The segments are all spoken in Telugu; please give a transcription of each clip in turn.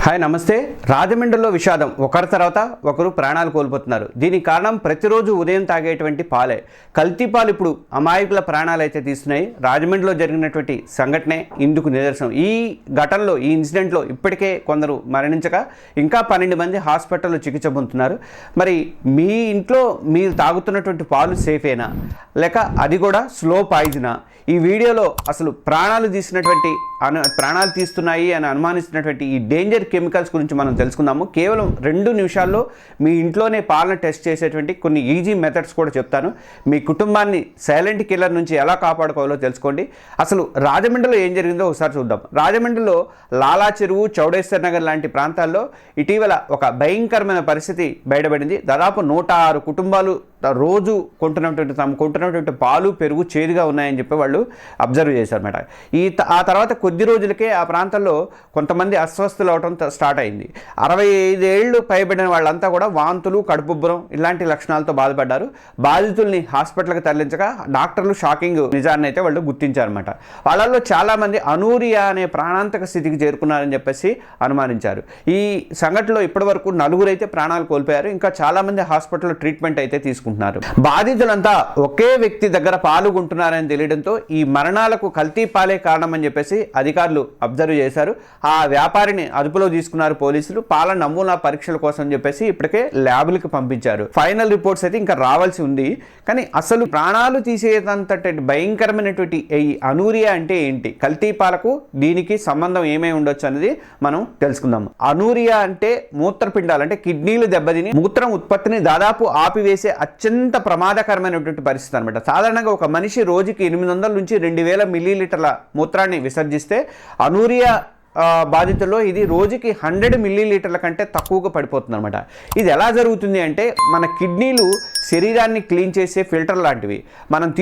హాయ్ నమస్తే. రాజమండ్రిలో విషాదం. ఒకరి తర్వాత ఒకరు ప్రాణాలు కోల్పోతున్నారు. దీనికి కారణం ప్రతిరోజు ఉదయం తాగేటువంటి పాలే. కల్తీ పాలు ఇప్పుడు అమాయకుల ప్రాణాలు అయితే తీస్తున్నాయి. రాజమండ్రిలో జరిగినటువంటి సంఘటనే ఇందుకు నిదర్శనం. ఈ ఘటనలో, ఈ ఇన్సిడెంట్లో ఇప్పటికే కొందరు మరణించగా ఇంకా 12 మంది హాస్పిటల్లో చికిత్స పొందుతున్నారు. మరి మీ ఇంట్లో మీరు తాగుతున్నటువంటి పాలు సేఫేనా, లేక అది కూడా స్లో పాయిజనా? ఈ వీడియోలో అసలు ప్రాణాలు తీస్తున్నాయి అని అనుమానిస్తున్నటువంటి ఈ డేంజర్ కెమికల్స్ గురించి మనం తెలుసుకుందాము. కేవలం 2 నిమిషాల్లో మీ ఇంట్లోనే పాలను టెస్ట్ చేసేటువంటి కొన్ని ఈజీ మెథడ్స్ కూడా చెప్తాను. మీ కుటుంబాన్ని సైలెంట్ కిల్లర్ నుంచి ఎలా కాపాడుకోవాలో తెలుసుకోండి. అసలు రాజమండ్రిలో ఏం జరిగిందో ఒకసారి చూద్దాం. రాజమండ్రిలో లాలా చెరువు, చౌడేశ్వర్ నగర్ లాంటి ప్రాంతాల్లో ఇటీవల ఒక భయంకరమైన పరిస్థితి బయటపడింది. దాదాపు 106 కుటుంబాలు రోజు తాము కొంటున్నటువంటి పాలు, పెరుగు చేదుగా ఉన్నాయని చెప్పి వాళ్ళు అబ్జర్వ్ చేశారన్నమాట. ఆ తర్వాత కొద్ది రోజులకే ఆ ప్రాంతంలో కొంతమంది అస్వస్థలు అవడం స్టార్ట్ అయింది. 65 ఏళ్ళు పైబడిన వాళ్ళంతా కూడా వాంతులు, కడుపుబ్బరం ఇలాంటి లక్షణాలతో బాధపడ్డారు. బాధితుల్ని హాస్పిటల్కి తరలించగా డాక్టర్లు షాకింగ్ నిజాన్ని అయితే వాళ్ళు గుర్తించారన్నమాట. వాళ్ళల్లో చాలామంది అనూరియా అనే ప్రాణాంతక స్థితికి చేరుకున్నారని చెప్పేసి అనుమానించారు. ఈ సంఘటనలో ఇప్పటి వరకు 4 అయితే ప్రాణాలు కోల్పోయారు. ఇంకా చాలామంది హాస్పిటల్లో ట్రీట్మెంట్ అయితే తీసుకుంటున్నారు. బాధితులంతా ఒకే వ్యక్తి దగ్గర పాల్గొంటున్నారని తెలియడంతో ఈ మరణాలకు కల్తీ పాలే కారణమని చెప్పేసి అధికారులు అబ్జర్వ్ చేశారు. ఆ వ్యాపారిని అదుపులో తీసుకున్నారు పోలీసులు. పాల నమూనా పరీక్షల కోసం చెప్పేసి ఇప్పటికే ల్యాబులకు పంపించారు. ఫైనల్ రిపోర్ట్స్ అయితే ఇంకా రావాల్సి ఉంది. కానీ అసలు ప్రాణాలు తీసేంతటి భయంకరమైనటువంటి ఈ అనూరియా అంటే ఏంటి, కల్తీ పాలకు దీనికి సంబంధం ఏమై ఉండొచ్చు అనేది మనం తెలుసుకుందాం. అనూరియా అంటే మూత్రపిండాలు, అంటే కిడ్నీలు దెబ్బతిని మూత్రం ఉత్పత్తిని దాదాపు ఆపివేసే అత్యంత ప్రమాదకరమైనటువంటి పరిస్థితి అనమాట. సాధారణంగా ఒక మనిషి రోజుకి 800 నుంచి 2000 మిల్లీలీటర్ల మూత్రాన్ని విసర్జిస్తే అనూరియా బాధితుల్లో ఇది రోజుకి 100 మిల్లీలీటర్ల కంటే తక్కువగా పడిపోతుంది అనమాట. ఇది ఎలా జరుగుతుంది అంటే, మన కిడ్నీలు శరీరాన్ని క్లీన్ చేసే ఫిల్టర్ లాంటివి. మనం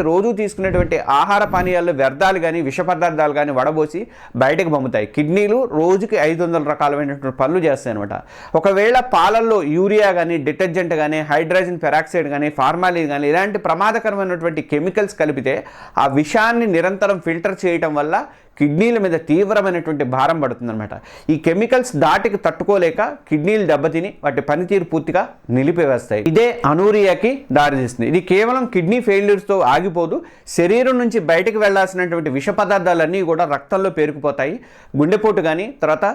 రోజు తీసుకునేటువంటి ఆహార పానీయాల్లో వ్యర్థాలు కానీ, విష పదార్థాలు కానీ వడబోసి బయటకు పంపుతాయి. కిడ్నీలు రోజుకి 500 రకాలైనటువంటి పనులు చేస్తాయి అనమాట. ఒకవేళ పాలల్లో యూరియా కానీ, డిటర్జెంట్ కానీ, హైడ్రోజన్ పెరాక్సైడ్ కానీ, ఫార్మాలిన్ కానీ ఇలాంటి ప్రమాదకరమైనటువంటి కెమికల్స్ కలిపితే ఆ విషాన్ని నిరంతరం ఫిల్టర్ చేయటం వల్ల కిడ్నీల మీద తీవ్రమైనటువంటి భారం పడుతుందన్నమాట. ఈ కెమికల్స్ దాటికి తట్టుకోలేక కిడ్నీలు దెబ్బతిని వాటి పనితీరు పూర్తిగా నిలిపివేస్తాయి. ఇదే అనూరియాకి దారితీస్తుంది. ఇది కేవలం కిడ్నీ ఫెయిల్యూర్స్తో ఆగిపోదు. శరీరం నుంచి బయటకు వెళ్లాల్సినటువంటి విష పదార్థాలన్నీ కూడా రక్తంలో పేరుకుపోతాయి. గుండెపోటు కానీ, తర్వాత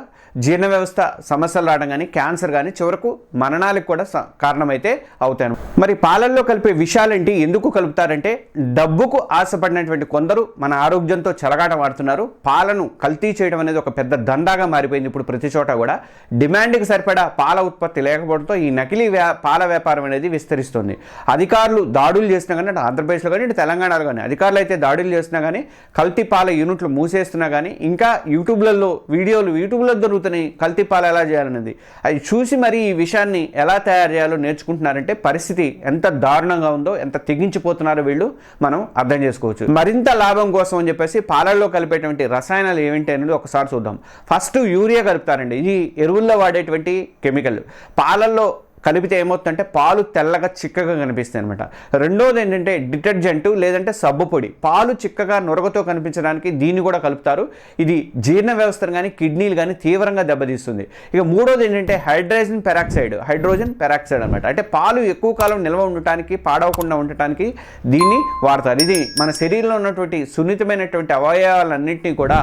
జీర్ణ వ్యవస్థ సమస్యలు రావడం కానీ, క్యాన్సర్ కానీ, చివరకు మరణాలకు కూడా కారణమైతే అవుతాను. మరి పాలల్లో కలిపే విషాలేంటి, ఎందుకు కలుపుతారంటే, డబ్బుకు ఆశపడినటువంటి కొందరు మన ఆరోగ్యంతో చెలగాటం ఆడుతున్నారు. పాలను కల్తీ చేయడం అనేది ఒక పెద్ద దండాగా మారిపోయింది. ఇప్పుడు ప్రతి చోట కూడా డిమాండ్కి సరిపడా పాల ఉత్పత్తి లేకపోవడంతో ఈ నకిలీ పాల వ్యాపారం అనేది విస్తరిస్తుంది. అధికారులు దాడులు చేసినా కానీ, ఆంధ్రప్రదేశ్లో కానీ, ఇటు తెలంగాణలో కానీ అధికారులు అయితే దాడులు చేసినా కానీ, కల్తీ పాల యూనిట్లు మూసేస్తున్నా కానీ, ఇంకా యూట్యూబ్లలో యూట్యూబ్లో దొరుకుతున్నాయి కల్తీ పాలు ఎలా చేయాలనేది. అది చూసి మరి ఈ విషయాన్ని ఎలా తయారు చేయాలో నేర్చుకుంటున్నారంటే పరిస్థితి ఎంత దారుణంగా ఉందో, ఎంత తెగించిపోతున్నారో వీళ్ళు మనం అర్థం చేసుకోవచ్చు. మరింత లాభం కోసం అని చెప్పేసి పాలల్లో కలిపేటువంటి రసాయనాలు ఏమిటి అనేది ఒకసారి చూద్దాం. ఫస్ట్ యూరియా కలుపుతారండి. ఇది ఎరువుల్లో వాడేటువంటి కెమికల్. పాలల్లో కలిపితే ఏమవుతుందంటే పాలు తెల్లగా చిక్కగా కనిపిస్తాయి అనమాట. రెండోది ఏంటంటే డిటర్జెంట్ లేదంటే సబ్బు పొడి. పాలు చిక్కగా నొరగతో కనిపించడానికి దీన్ని కూడా కలుపుతారు. ఇది జీర్ణ వ్యవస్థను కానీ, కిడ్నీలు కానీ తీవ్రంగా దెబ్బతీస్తుంది. ఇక మూడోది ఏంటంటే హైడ్రోజన్ పెరాక్సైడ్ అనమాట. అంటే పాలు ఎక్కువ కాలం నిల్వ ఉండటానికి, పాడవకుండా ఉండటానికి దీన్ని వాడతారు. ఇది మన శరీరంలో ఉన్నటువంటి సున్నితమైనటువంటి అవయవాలన్నింటినీ కూడా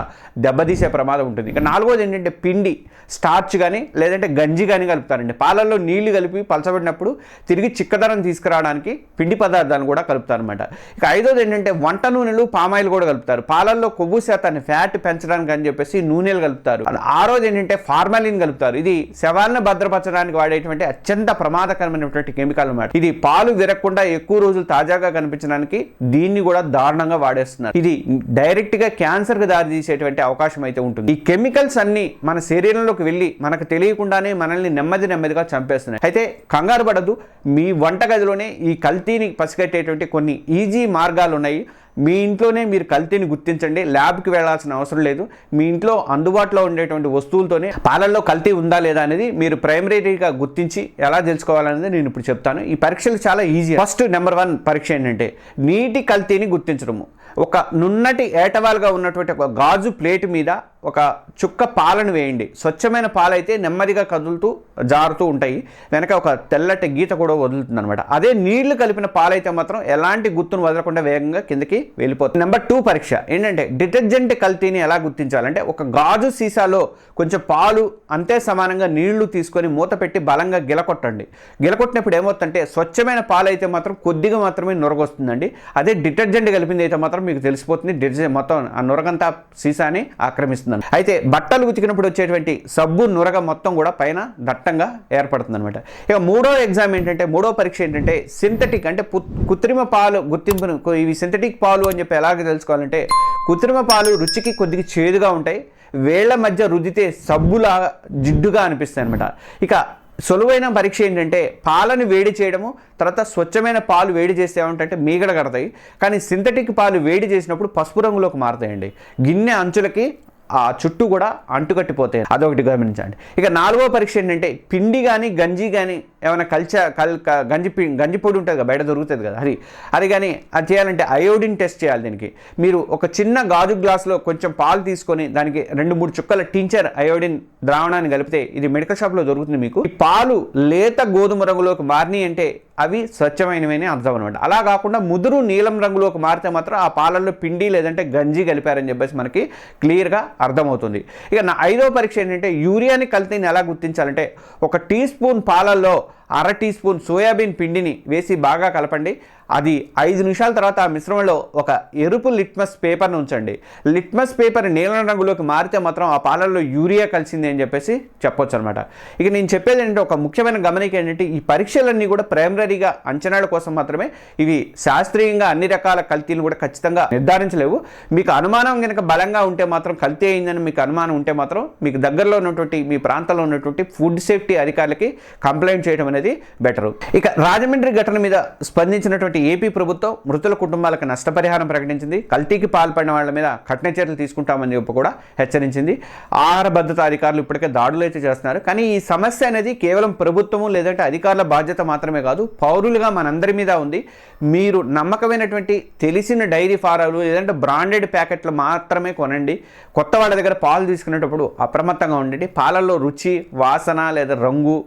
దెబ్బతీసే ప్రమాదం ఉంటుంది. ఇక నాలుగోది ఏంటంటే పిండి, స్టార్చ్ కానీ లేదంటే గంజి కానీ కలుపుతారండి. పాలల్లో నీళ్లు కలిపి పలచబడినప్పుడు తిరిగి చిక్కదనం తీసుకురావడానికి పిండి పదార్థాలను కూడా కలుపుతారనమాట. ఇక ఐదోది ఏంటంటే వంట నూనెలు, పామాయిల్ కూడా కలుపుతారు. పాలల్లో కొవ్వు శాతాన్ని, ఫ్యాట్ పెంచడానికి అని చెప్పేసి నూనెలు కలుపుతారు. ఆరోది ఏంటంటే ఫార్మాలిన్ కలుపుతారు. ఇది శవాలను భద్రపరచడానికి వాడేటువంటి అత్యంత ప్రమాదకరమైనటువంటి కెమికల్ అనమాట. ఇది పాలు విరగకుండా ఎక్కువ రోజులు తాజాగా కనిపించడానికి దీన్ని కూడా దారుణంగా వాడేస్తున్నారు. ఇది డైరెక్ట్ గా క్యాన్సర్ కు దారి తీసేటువంటి అవకాశం అయితే ఉంటుంది. ఈ కెమికల్స్ అన్ని మన శరీరంలోకి వెళ్ళి మనకు తెలియకుండానే మనల్ని నెమ్మదిగా చంపేస్తున్నాయి. అయితే కంగారు పడద్దు. మీ వంటగదిలోనే ఈ కల్తీని పసిగట్టేటువంటి కొన్ని ఈజీ మార్గాలు ఉన్నాయి. మీ ఇంట్లోనే మీరు కల్తీని గుర్తించండి. ల్యాబ్కి వెళ్లాల్సిన అవసరం లేదు. మీ ఇంట్లో అందుబాటులో ఉండేటువంటి వస్తువులతోనే పాలల్లో కల్తీ ఉందా లేదా అనేది మీరు ప్రైమరీగా గుర్తించి ఎలా తెలుసుకోవాలనేది నేను ఇప్పుడు చెప్తాను. ఈ పరీక్షలు చాలా ఈజీ. ఫస్ట్ నెంబర్ 1 పరీక్ష ఏంటంటే నీటి కల్తీని గుర్తించడము. ఒక నున్నటి ఏటవాలుగా ఉన్నటువంటి ఒక గాజు ప్లేట్ మీద ఒక చుక్క పాలను వేయండి. స్వచ్ఛమైన పాలైతే నెమ్మదిగా కదులుతూ జారుతూ ఉంటాయి, వెనక ఒక తెల్లటి గీత కూడా వదులుతుంది అనమాట. అదే నీళ్లు కలిపిన పాలైతే మాత్రం ఎలాంటి గుర్తును వదలకుండా వేగంగా కిందకి వెళ్ళిపోతుంది. నెంబర్ 2 పరీక్ష ఏంటంటే డిటర్జెంట్ కల్తీని ఎలా గుర్తించాలంటే ఒక గాజు సీసాలో కొంచెం పాలు అంతే సమానంగా నీళ్లు తీసుకొని మూత పెట్టి బలంగా గిలకొట్టండి. గిలకొట్టినప్పుడు ఏమవుతుందంటే స్వచ్ఛమైన పాలు అయితే మాత్రం కొద్దిగా మాత్రమే నురగొస్తుందండి. అదే డిటర్జెంట్ కలిపింది అయితే మాత్రం మీకు తెలిసిపోతుంది, డిటర్జెంట్ మొత్తం ఆ నురగంతా సీసాని ఆక్రమిస్తుంది. అయితే బట్టలు ఉతికినప్పుడు వచ్చేటువంటి సబ్బు నురగ మొత్తం కూడా పైన దట్టంగా ఏర్పడుతుంది అనమాట. ఇక మూడో పరీక్ష ఏంటంటే సింథటిక్ అంటే కృత్రిమ పాలు గుర్తింపును, ఇవి సింథటిక్ పాలు అని చెప్పి ఎలాగ తెలుసుకోవాలంటే కృత్రిమ పాలు రుచికి కొద్దిగా చేదుగా ఉంటాయి, వేళ్ల మధ్య రుద్దితే సబ్బులా జిడ్డుగా అనిపిస్తాయి అనమాట. ఇక సులువైన పరీక్ష ఏంటంటే పాలను వేడి చేయడము, తర్వాత స్వచ్ఛమైన పాలు వేడి చేస్తే ఏమంటే మీగడ కడతాయి, కానీ సింథటిక్ పాలు వేడి చేసినప్పుడు పసుపు రంగులోకి మారుతాయండి. గిన్నె అంచులకి ఆ చుట్టూ కూడా అంటుకట్టిపోతాయి, అదొకటి గమనించండి. ఇక 4వ పరీక్ష ఏంటంటే పిండి కానీ గంజి కానీ ఏమైనా గంజి పొడి ఉంటుంది కదా, బయట దొరుకుతుంది కదా, అది కానీ అది చేయాలంటే అయోడిన్ టెస్ట్ చేయాలి. దీనికి మీరు ఒక చిన్న గాజు గ్లాసులో కొంచెం పాలు తీసుకొని దానికి 2-3 చుక్కల టించర్ అయోడిన్ ద్రావణాన్ని కలిపితే ఇది మెడికల్ షాప్లో దొరుకుతుంది మీకు. ఈ పాలు లేత గోధుమ రంగులోకి మారినాయి అంటే అవి స్వచ్ఛమైనవని అర్థం అనమాట. అలా కాకుండా ముదురు నీలం రంగులోకి మారితే మాత్రం ఆ పాలల్లో పిండి లేదంటే గంజి కలిపారని చెప్పేసి మనకి క్లియర్గా అర్థమవుతుంది. ఇక 5వ పరీక్ష ఏంటంటే యూరియాని కల్తీని ఎలా గుర్తించాలంటే 1 టీ స్పూన్ పాలల్లో 1/2 టీ స్పూన్ సోయాబీన్ పిండిని వేసి బాగా కలపండి. అది 5 నిమిషాల తర్వాత ఆ మిశ్రమంలో ఒక ఎరుపు లిట్మస్ పేపర్ను ఉంచండి. లిట్మస్ పేపర్ నీలం రంగులోకి మారితే మాత్రం ఆ పాలల్లో యూరియా కలిసింది అని చెప్పేసి చెప్పొచ్చు అనమాట. ఇక నేను చెప్పేది ఏంటంటే ఒక ముఖ్యమైన గమనిక ఏంటంటే ఈ పరీక్షలన్నీ కూడా ప్రైమరీగా అంచనాల కోసం మాత్రమే, ఇవి శాస్త్రీయంగా అన్ని రకాల కల్తీలు కూడా ఖచ్చితంగా నిర్ధారించలేవు. మీకు అనుమానం కనుక బలంగా ఉంటే మాత్రం కల్తీ అయిందని మీకు అనుమానం ఉంటే మాత్రం మీకు దగ్గరలో ఉన్నటువంటి మీ ప్రాంతంలో ఉన్నటువంటి ఫుడ్ సేఫ్టీ అధికారులకి కంప్లైంట్ చేయడం అనేది బెటరు. ఇక రాజమండ్రి ఘటన మీద స్పందించినటువంటి ఏపీ ప్రభుత్వం మృతుల కుటుంబాలకు నష్టపరిహారం ప్రకటించింది. కల్తీకి పాల్పడిన వాళ్ళ మీద కఠిన చర్యలు తీసుకుంటామని చెప్పి కూడా హెచ్చరించింది. ఆహార భద్రతా అధికారులు ఇప్పటికే దాడులు అయితే చేస్తున్నారు. కానీ ఈ సమస్య అనేది కేవలం ప్రభుత్వము లేదంటే అధికారుల బాధ్యత మాత్రమే కాదు, పౌరులుగా మనందరి మీద ఉంది. మీరు నమ్మకమైనటువంటి తెలిసిన డైరీ ఫారాలు లేదంటే బ్రాండెడ్ ప్యాకెట్లు మాత్రమే కొనండి. కొత్త వాళ్ళ దగ్గర పాలు తీసుకునేటప్పుడు అప్రమత్తంగా ఉండండి. పాలల్లో రుచి, వాసన లేదా రంగు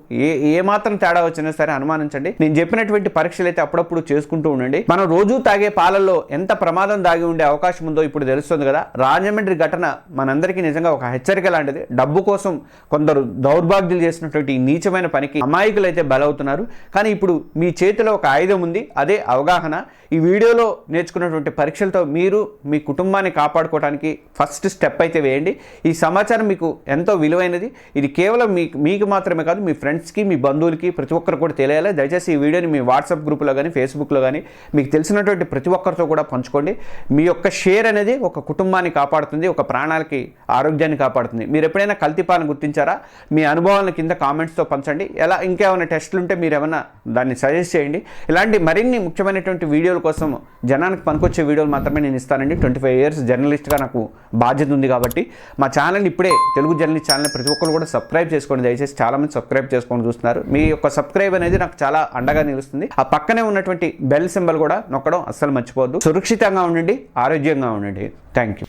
ఏమాత్రం తేడా వచ్చినా సరే అనుమానించండి. నేను చెప్పినటువంటి పరీక్షలు అయితే అప్పుడప్పుడు చేసుకుంటూ ఉండండి. మనం రోజు తాగే పాలల్లో ఎంత ప్రమాదం దాగి ఉండే అవకాశం ఉందో ఇప్పుడు తెలుస్తుంది కదా. రాజమండ్రి ఘటన మనందరికీ నిజంగా ఒక హెచ్చరిక లాంటిది. డబ్బు కోసం కొందరు దౌర్భాగ్యులు చేసినటువంటి నీచమైన పనికి అమాయకులు అయితే బలవుతున్నారు. కానీ ఇప్పుడు మీ చేతిలో ఒక ఆయుధం ఉంది, అదే అవగాహన. ఈ వీడియోలో నేర్చుకున్నటువంటి పరీక్షలతో మీరు మీ కుటుంబాన్ని కాపాడుకోవడానికి ఫస్ట్ స్టెప్ అయితే వేయండి. ఈ సమాచారం మీకు ఎంతో విలువైనది. ఇది కేవలం మీకు మాత్రమే కాదు, మీ ఫ్రెండ్స్కి, మీ బంధువులకి, ప్రతి ఒక్కరు కూడా తెలియాలి. దయచేసి ఈ వీడియోని మీ వాట్సాప్ గ్రూప్లో కానీ ఫేస్బుక్లో కానీ మీకు తెలిసినటువంటి ప్రతి ఒక్కరితో కూడా పంచుకోండి. మీ యొక్క షేర్ అనేది ఒక కుటుంబాన్ని కాపాడుతుంది, ఒక ప్రాణాలకి ఆరోగ్యాన్ని కాపాడుతుంది. మీరు ఎప్పుడైనా కల్తీ పాలను గుర్తించారా? మీ అనుభవాలను కింద కామెంట్స్తో పంచండి. ఇంకేమైనా టెస్టులు ఉంటే మీరు ఏమైనా దాన్ని సజెస్ట్ చేయండి. ఇలాంటి మరిన్ని ముఖ్యమైనటువంటి వీడియోల కోసం జనానికి పనికొచ్చే వీడియోలు మాత్రమే నేను ఇస్తానండి. 25 years జర్నలిస్ట్గా నాకు బాధ్యత ఉంది కాబట్టి మా ఛానల్ ఇప్పుడే తెలుగు జర్నలిస్ట్ ఛానల్ ప్రతి ఒక్కరు కూడా సబ్స్క్రైబ్ చేసుకోండి. దయచేసి చాలామంది సబ్స్క్రైబ్ చేసుకొని చూస్తున్నారు. మీ యొక్క సబ్స్క్రైబ్ అనేది నాకు చాలా అండగా నిలుస్తుంది. ఆ పక్కనే ఉన్నటువంటి బెల్ సింబల్ కూడా నొక్కడం అస్సలు మర్చిపోవద్దు. సురక్షితంగా ఉండండి, ఆరోగ్యంగా ఉండండి. Thank you.